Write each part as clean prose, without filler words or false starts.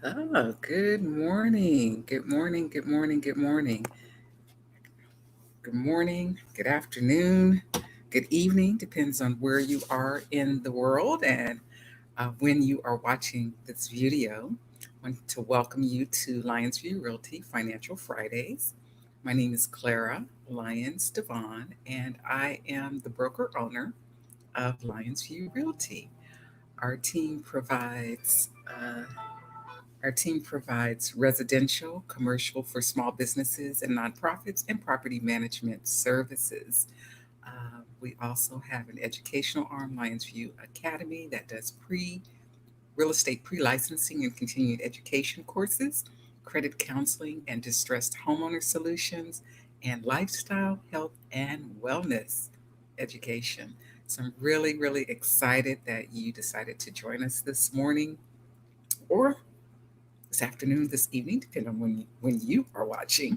Oh, good morning. Good morning. Good morning. Good morning. Good morning. Good afternoon. Good evening. Depends on where you are in the world and when you are watching this video. I want to welcome you to Lyonsview Realty Financial Fridays. My name is Clara Lyons-DeVaughn, and I am the broker owner of Lyonsview Realty. Our team provides Our team provides residential, commercial for small businesses and nonprofits, and property management services. We also have an educational arm, Lyonsview Academy, that does real estate pre-licensing and continuing education courses, credit counseling and distressed homeowner solutions, and lifestyle, health, and wellness education. So I'm really, really excited that you decided to join us this morning or this afternoon, this evening, depending on when you are watching,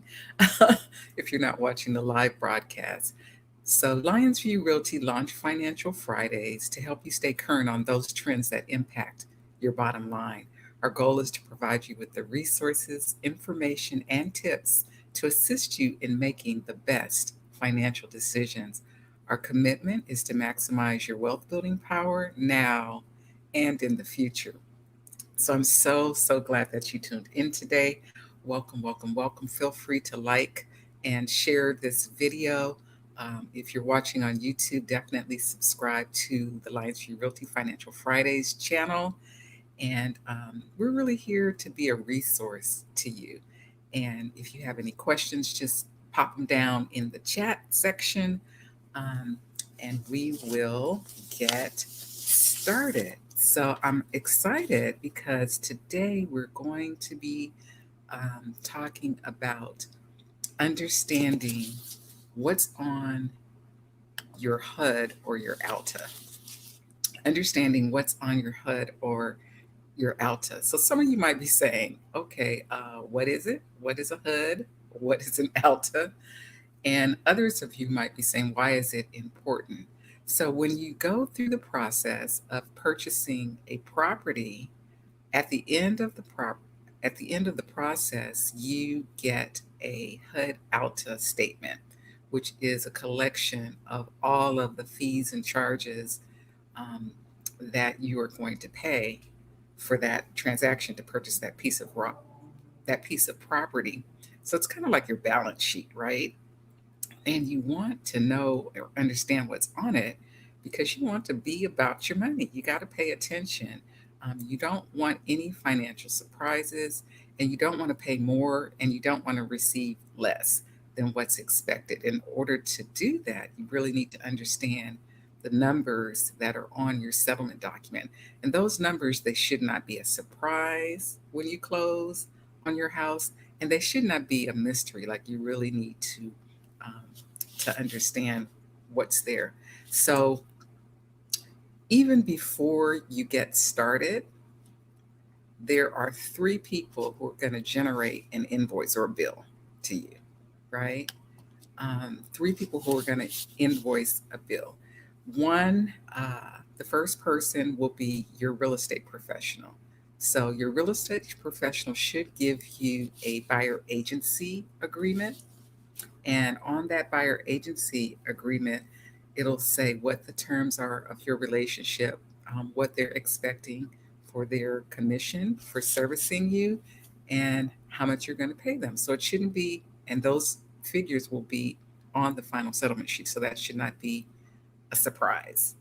if you're not watching the live broadcast. So, Lyonsview Realty launched Financial Fridays to help you stay current on those trends that impact your bottom line. Our goal is to provide you with the resources, information, and tips to assist you in making the best financial decisions. Our commitment is to maximize your wealth building power now and in the future. So I'm so glad that you tuned in today. Welcome, welcome, welcome. Feel free to like and share this video. If you're watching on YouTube, definitely subscribe to the Lyonsview Realty Financial Fridays channel. And we're really here to be a resource to you. And if you have any questions, just pop them down in the chat section, um, and we will get started. So I'm excited because today we're going to be talking about understanding what's on your HUD or your ALTA. Understanding what's on your HUD or your ALTA. So some of you might be saying, okay, what is it? What is a HUD? What is an ALTA? And others of you might be saying, why is it important? So when you go through the process of purchasing a property, at the end of the process, you get a HUD ALTA statement, which is a collection of all of the fees and charges um, that you are going to pay for that transaction to purchase that piece of property. So it's kind of like your balance sheet, right? And you want to know or understand what's on it because you want to be about your money. You got to pay attention. You don't want any financial surprises, and you don't want to pay more, and you don't want to receive less than what's expected. In order to do that, you really need to understand the numbers that are on your settlement document. And those numbers, they should not be a surprise when you close on your house, and they should not be a mystery. Like you really need um, to understand what's there. So even before you get started, there are three people who are going to generate an invoice or a bill to you, right? Three people who are going to invoice a bill. One, the first person will be your real estate professional. So your real estate professional should give you a buyer agency agreement. And on that buyer agency agreement, it'll say what the terms are of your relationship, what they're expecting for their commission for servicing you, and how much you're going to pay them. So it shouldn't be, and those figures will be on the final settlement sheet. So that should not be a surprise.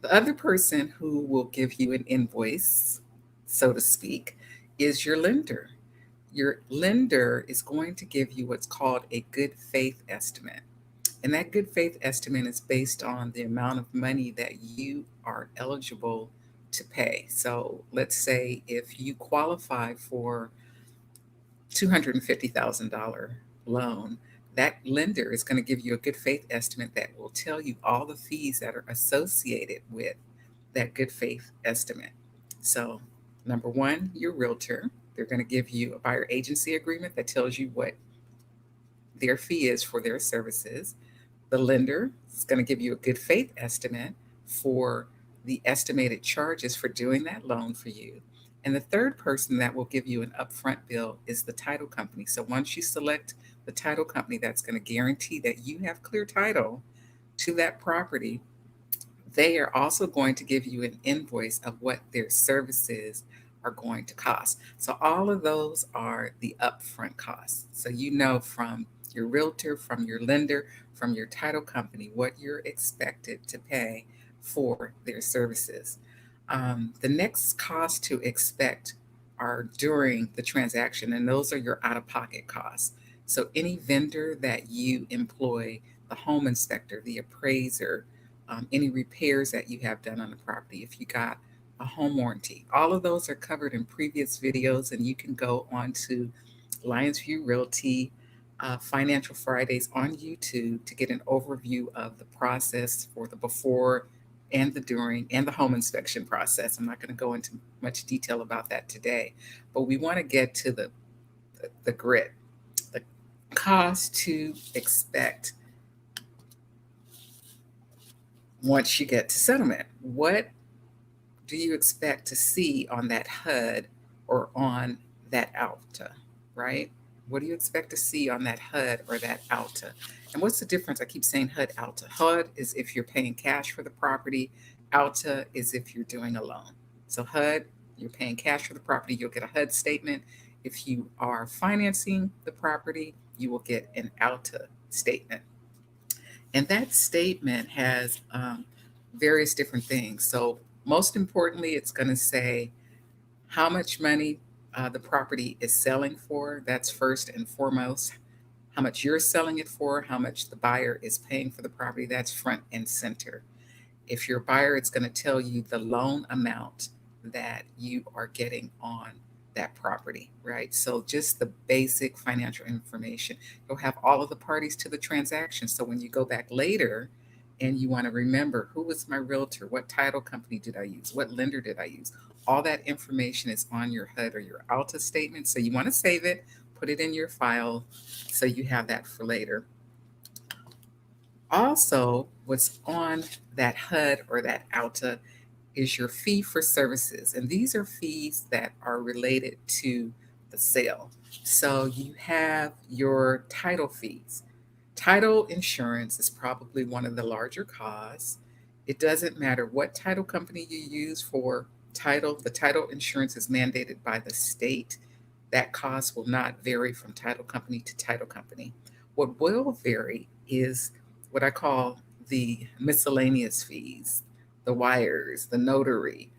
The other person who will give you an invoice, so to speak, is your lender. Your lender is going to give you what's called a good faith estimate. And that good faith estimate is based on the amount of money that you are eligible to pay. So let's say if you qualify for $250,000 loan, that lender is going to give you a good faith estimate that will tell you all the fees that are associated with that good faith estimate. So, number one, your realtor, they're going to give you a buyer agency agreement that tells you what their fee is for their services. The lender is going to give you a good faith estimate for the estimated charges for doing that loan for you. And the third person that will give you an upfront bill is the title company. So once you select the title company that's going to guarantee that you have clear title to that property, they are also going to give you an invoice of what their services are going to cost. So all of those are the upfront costs. So you know from your realtor, from your lender, from your title company, what you're expected to pay for their services. The next cost to expect are during the transaction, and those are your out of pocket costs. So any vendor that you employ, the home inspector, the appraiser, any repairs that you have done on the property, if you got a home warranty, all of those are covered in previous videos, and you can go on to Lyonsview Realty Financial Fridays on YouTube to get an overview of the process for the before and the during and the home inspection process. I'm not going to go into much detail about that today, but we want to get to the grit, the cost to expect once you get to settlement. What do you expect to see on that HUD or on that ALTA, right? What do you expect to see on that HUD or that ALTA? And what's the difference? I keep saying HUD, ALTA. HUD is if you're paying cash for the property. ALTA is if you're doing a loan. So HUD, you're paying cash for the property, you'll get a HUD statement. If you are financing the property, you will get an ALTA statement. And that statement has various different things. So most importantly, it's going to say how much money the property is selling for. That's first and foremost. How much you're selling it for, how much the buyer is paying for the property. That's front and center. If you're a buyer, it's going to tell you the loan amount that you are getting on that property, right? So just the basic financial information. You'll have all of the parties to the transaction. So when you go back later and you want to remember who was my realtor, what title company did I use, what lender did I use, all that information is on your HUD or your ALTA statement. So you want to save it, put it in your file so you have that for later. Also, what's on that HUD or that ALTA is your fee for services. And these are fees that are related to the sale. So you have your title fees. Title insurance is probably one of the larger costs. It doesn't matter what title company you use for title, the title insurance is mandated by the state. That cost will not vary from title company to title company. What will vary is what I call the miscellaneous fees, the wires, the notary,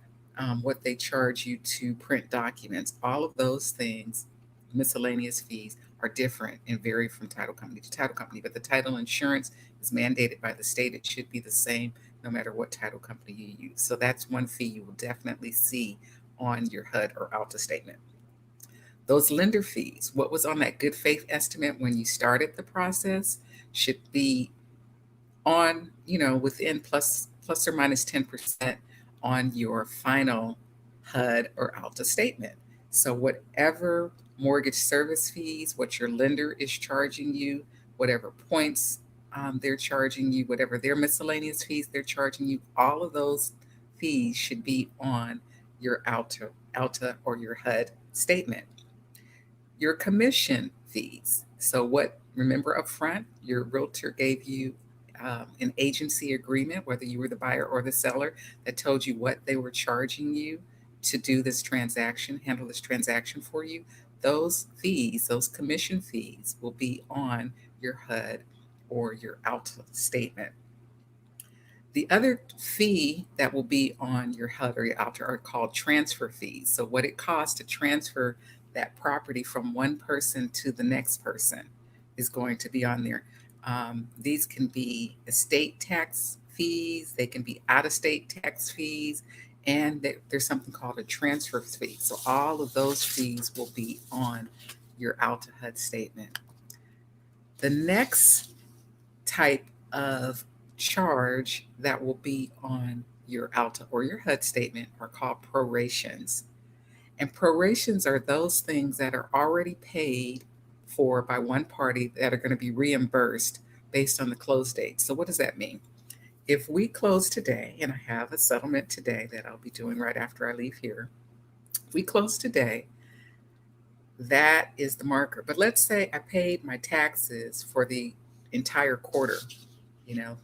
what they charge you to print documents. All of those things, miscellaneous fees, are different and vary from title company to title company. But the title insurance is mandated by the state. It should be the same no matter what title company you use. So that's one fee you will definitely see on your HUD or ALTA statement. Those lender fees, what was on that good faith estimate when you started the process, should be on, within plus or minus 10% on your final HUD or ALTA statement. So whatever mortgage service fees, what your lender is charging you, whatever points they're charging you, whatever their miscellaneous fees they're charging you, all of those fees should be on your ALTA or your HUD statement. Your commission fees. So remember up front, your realtor gave you an agency agreement, whether you were the buyer or the seller, that told you what they were charging you to do this transaction, handle this transaction for you. Those fees, those commission fees, will be on your HUD or your ALTA statement. The other fee that will be on your HUD or your ALTA are called transfer fees. So what it costs to transfer that property from one person to the next person is going to be on there. These can be estate tax fees, they can be out-of-state tax fees, and there's something called a transfer fee. So all of those fees will be on your ALTA HUD statement. The next type of charge that will be on your ALTA or your HUD statement are called prorations. And prorations are those things that are already paid for by one party that are going to be reimbursed based on the close date. So what does that mean? If we close today, and I have a settlement today that I'll be doing right after I leave here, If we close today, that is the marker. But let's say I paid my taxes for the entire quarter,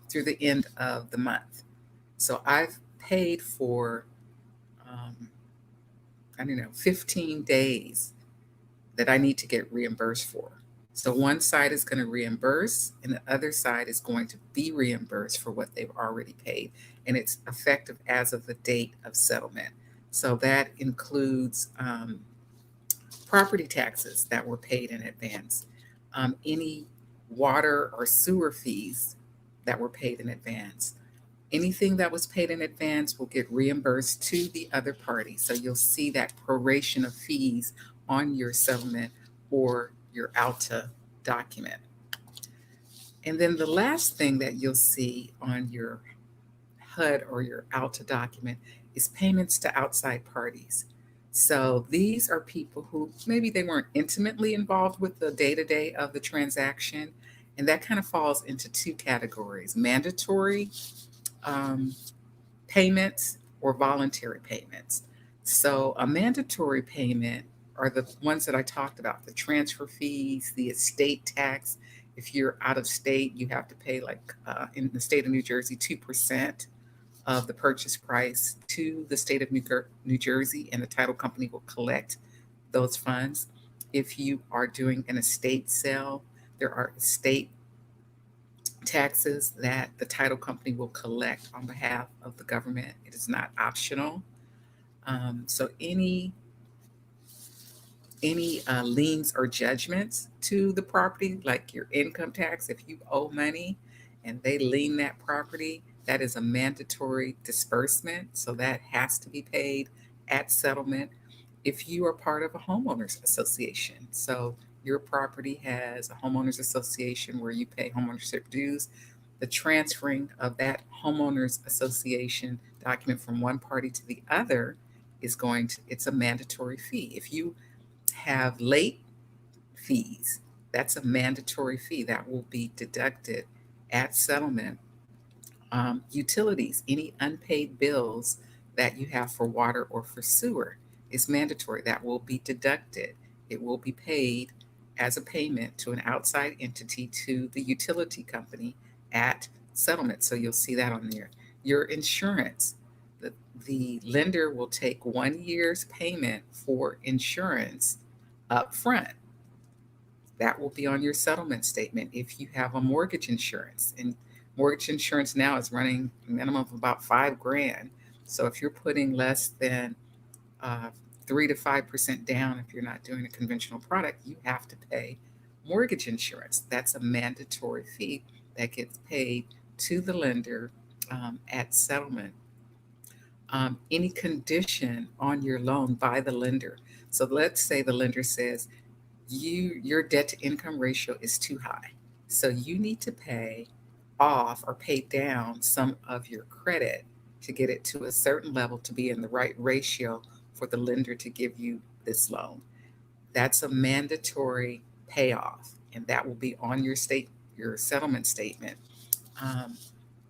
through the end of the month. So I've paid for, um, I don't know, 15 days that I need to get reimbursed for. So one side is going to reimburse, and the other side is going to be reimbursed for what they've already paid. And it's effective as of the date of settlement. So that includes property taxes that were paid in advance, any water or sewer fees that were paid in advance. Anything that was paid in advance will get reimbursed to the other party. So you'll see that proration of fees on your settlement or your ALTA document. And then the last thing that you'll see on your HUD or your ALTA document is payments to outside parties. So these are people who maybe they weren't intimately involved with the day-to-day of the transaction. And that kind of falls into two categories: mandatory payments or voluntary payments. So a mandatory payment are the ones that I talked about: the transfer fees, the estate tax. If you're out of state, you have to pay, like in the state of New Jersey, 2% of the purchase price to the state of New Jersey, and the title company will collect those funds. If you are doing an estate sale, there are estate taxes that the title company will collect on behalf of the government. It is not optional. So any liens or judgments to the property, like your income tax, if you owe money and they lien that property, that is a mandatory disbursement. So that has to be paid at settlement. If you are part of a homeowners association, so your property has a homeowners association where you pay homeownership dues, the transferring of that homeowners association document from one party to the other it's a mandatory fee. If you have late fees, that's a mandatory fee that will be deducted at settlement. Utilities, any unpaid bills that you have for water or for sewer is mandatory. That will be deducted. It will be paid as a payment to an outside entity to the utility company at settlement. So you'll see that on there. Your insurance, the lender will take 1 year's payment for insurance up front. That will be on your settlement statement. If you have a mortgage insurance, and mortgage insurance now is running a minimum of about $5,000. So if you're putting less than 3 to 5% down, if you're not doing a conventional product, you have to pay mortgage insurance. That's a mandatory fee that gets paid to the lender at settlement. Any condition on your loan by the lender. So let's say the lender says your debt to income ratio is too high. So you need to pay off or pay down some of your credit to get it to a certain level to be in the right ratio for the lender to give you this loan. That's a mandatory payoff, and that will be on your settlement statement. Um,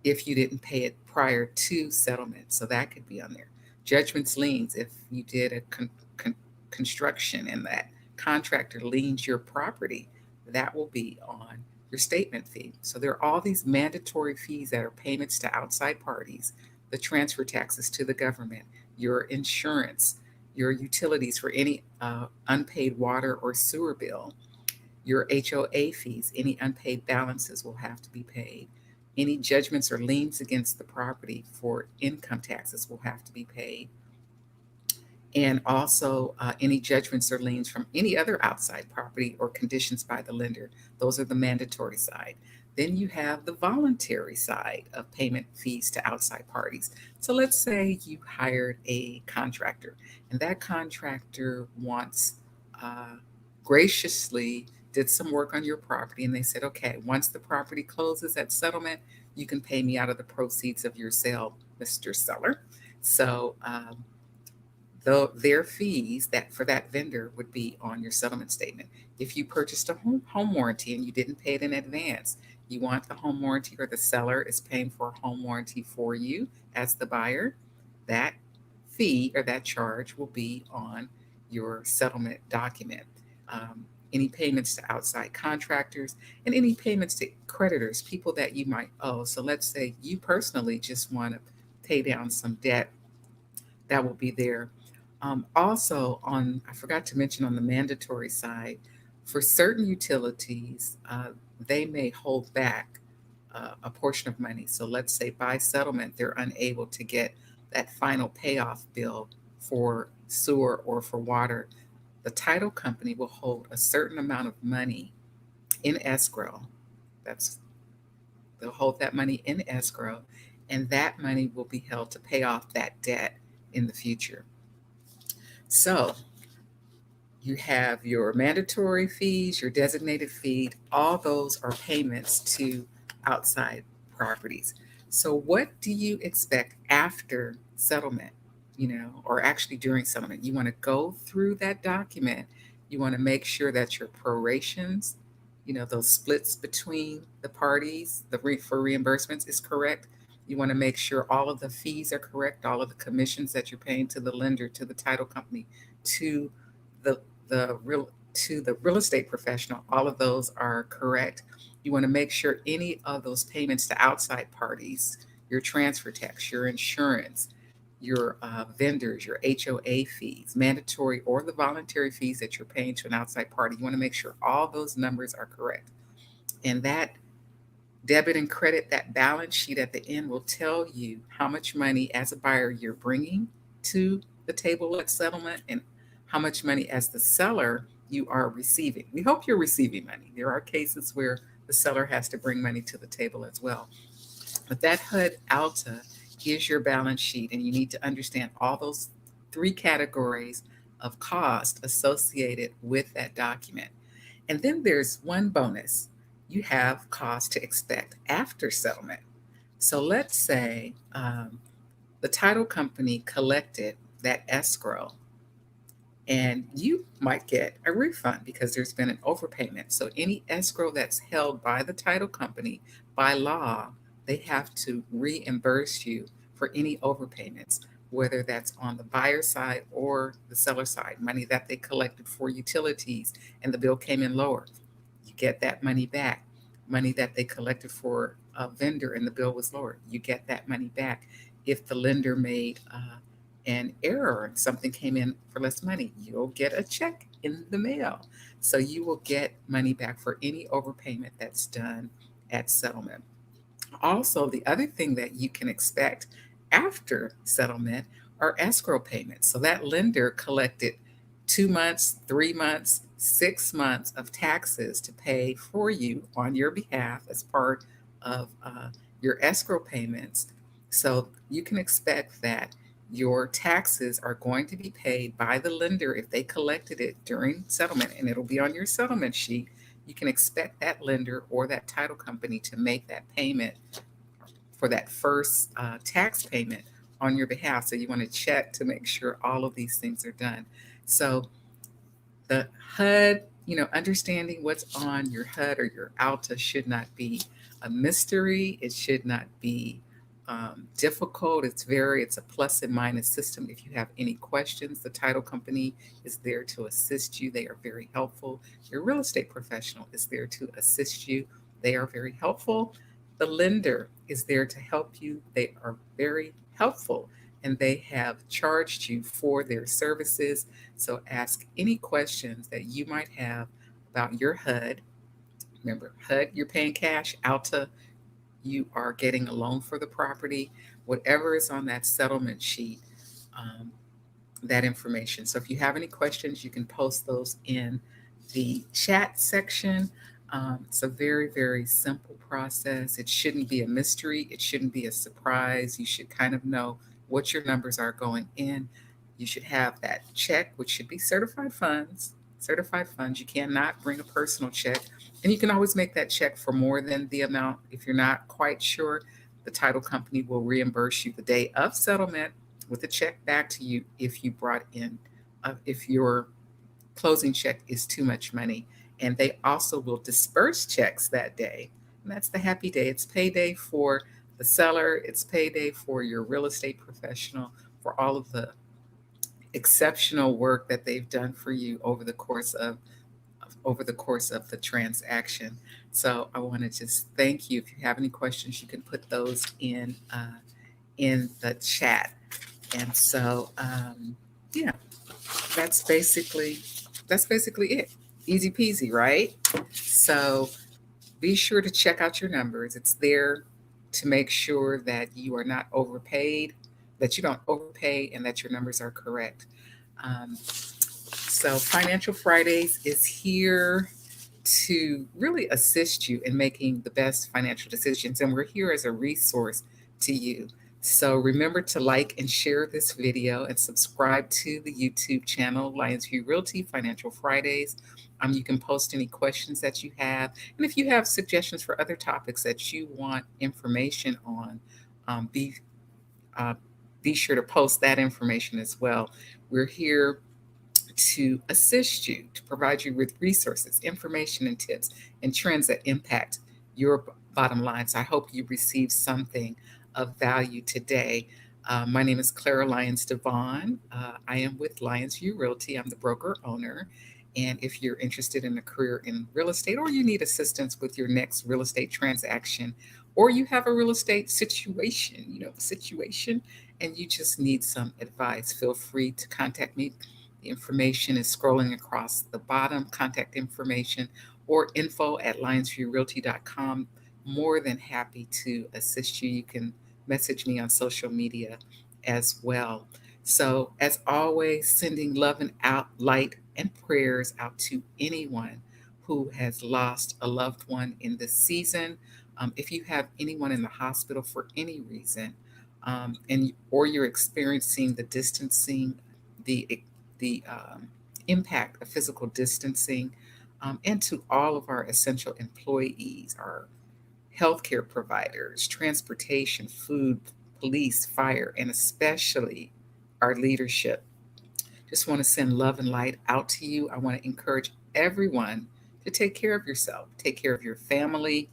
if you didn't pay it prior to settlement. So that could be on there. Judgments, liens, if you did a construction and that contractor liens your property, that will be on your statement fee. So there are all these mandatory fees that are payments to outside parties, the transfer taxes to the government, your insurance, your utilities for any unpaid water or sewer bill, your HOA fees, any unpaid balances will have to be paid. Any judgments or liens against the property for income taxes will have to be paid. And also any judgments or liens from any other outside property or conditions by the lender. Those are the mandatory side. Then you have the voluntary side of payment fees to outside parties. So let's say you hired a contractor, and that contractor wants graciously did some work on your property, and they said, okay, once the property closes at settlement, you can pay me out of the proceeds of your sale, Mr. Seller. So their fees that for that vendor would be on your settlement statement. If you purchased a home warranty and you didn't pay it in advance, you want the home warranty, or the seller is paying for a home warranty for you as the buyer, that fee or that charge will be on your settlement document. Any payments to outside contractors and any payments to creditors, people that you might owe. So let's say you personally just want to pay down some debt, that will be there. Also, I forgot to mention on the mandatory side, for certain utilities, they may hold back a portion of money. So let's say by settlement, they're unable to get that final payoff bill for sewer or for water. The title company will hold a certain amount of money in escrow. That's They'll hold that money in escrow, and that money will be held to pay off that debt in the future. So you have your mandatory fees, your designated fee, all those are payments to outside properties. So what do you expect after settlement, or actually during settlement? You want to go through that document. You want to make sure that your prorations, those splits between the parties, for reimbursements is correct. You want to make sure all of the fees are correct, all of the commissions that you're paying to the lender, to the title company, to the the real estate professional, all of those are correct. You want to make sure any of those payments to outside parties, your transfer tax, your insurance, your vendors, your HOA fees, mandatory or the voluntary fees that you're paying to an outside party, you want to make sure all those numbers are correct. And that debit and credit, that balance sheet at the end will tell you how much money as a buyer you're bringing to the table at settlement and how much money as the seller you are receiving. We hope you're receiving money. There are cases where the seller has to bring money to the table as well. But that HUD ALTA is your balance sheet, and you need to understand all those three categories of cost associated with that document. And then there's one bonus. You have cost to expect after settlement. So let's say the title company collected that escrow, and you might get a refund because there's been an overpayment. So any escrow that's held by the title company, by law, they have to reimburse you for any overpayments, whether that's on the buyer side or the seller side, money that they collected for utilities and the bill came in lower. You get that money back. Money that they collected for a vendor and the bill was lower, you get that money back. If the lender made an error and something came in for less money, you'll get a check in the mail. So you will get money back for any overpayment that's done at settlement. Also, the other thing that you can expect after settlement are escrow payments. So that lender collected 2 months, 3 months, 6 months of taxes to pay for you on your behalf as part of your escrow payments. So you can expect that your taxes are going to be paid by the lender if they collected it during settlement, and it'll be on your settlement sheet. You can expect that lender or that title company to make that payment for that first tax payment on your behalf. So you want to check to make sure all of these things are done. So the HUD, understanding what's on your HUD or your ALTA should not be a mystery. It should not be difficult. It's a plus and minus system. If you have any questions, the title company is there to assist you. They are very helpful. Your real estate professional is there to assist you. They are very helpful. The lender is there to help you. They are very helpful, and they have charged you for their services. So ask any questions that you might have about your HUD. Remember, HUD, you're paying cash. ALTA, you are getting a loan for the property. Whatever is on that settlement sheet, um, that information. So if you have any questions, you can post those in the chat section. It's a very, very simple process. It shouldn't be a mystery. It shouldn't be a surprise. You should kind of know what your numbers are going in. You should have that check, which should be certified funds. Certified funds. You cannot bring a personal check. And you can always make that check for more than the amount. If you're not quite sure, the title company will reimburse you the day of settlement with a check back to you if you brought in, if your closing check is too much money. And they also will disperse checks that day. And that's the happy day. It's payday for the seller, it's payday for your real estate professional, for all of the exceptional work that they've done for you over the course of the transaction. So I want to just thank you. If you have any questions, you can put those in the chat. And so, yeah, that's basically that's basically it. Easy peasy, right? So be sure to check out your numbers. It's there to make sure that you are not overpaid, that you don't overpay, and that your numbers are correct. So Financial Fridays is here to really assist you in making the best financial decisions. And we're here as a resource to you. So remember to like and share this video and subscribe to the YouTube channel, Lyonsview Realty Financial Fridays. You can post any questions that you have. And if you have suggestions for other topics that you want information on, um, be, uh, be sure to post that information as well. We're here to assist you, to provide you with resources, information, and tips and trends that impact your bottom line. So I hope you received something of value today. My name is Clara Lyons-DeVaughn. I am with Lyonsview Realty. I'm the broker owner. And if you're interested in a career in real estate, or you need assistance with your next real estate transaction, or you have a real estate situation, and you just need some advice, feel free to contact me. The information is scrolling across the bottom, contact information, or info@lionsviewrealty.com. More than happy to assist you. You can message me on social media as well. So, as always, sending love and light and prayers out to anyone who has lost a loved one in this season. If you have anyone in the hospital for any reason, or you're experiencing the distancing, the impact of physical distancing, and to all of our essential employees, our healthcare providers, transportation, food, police, fire, and especially our leadership. Just want to send love and light out to you. I want to encourage everyone to take care of yourself, take care of your family,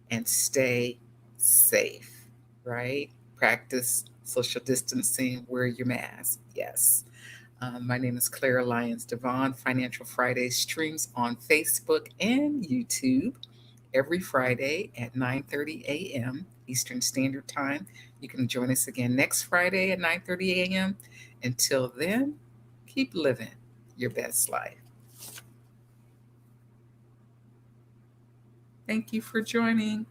and stay safe, right? Practice social distancing, wear your mask. Yes. My name is Clara Lyons-DeVaughn. Financial Friday streams on Facebook and YouTube every Friday at 9:30 a.m. Eastern Standard Time. You can join us again next Friday at 9:30 a.m. Until then, keep living your best life. Thank you for joining.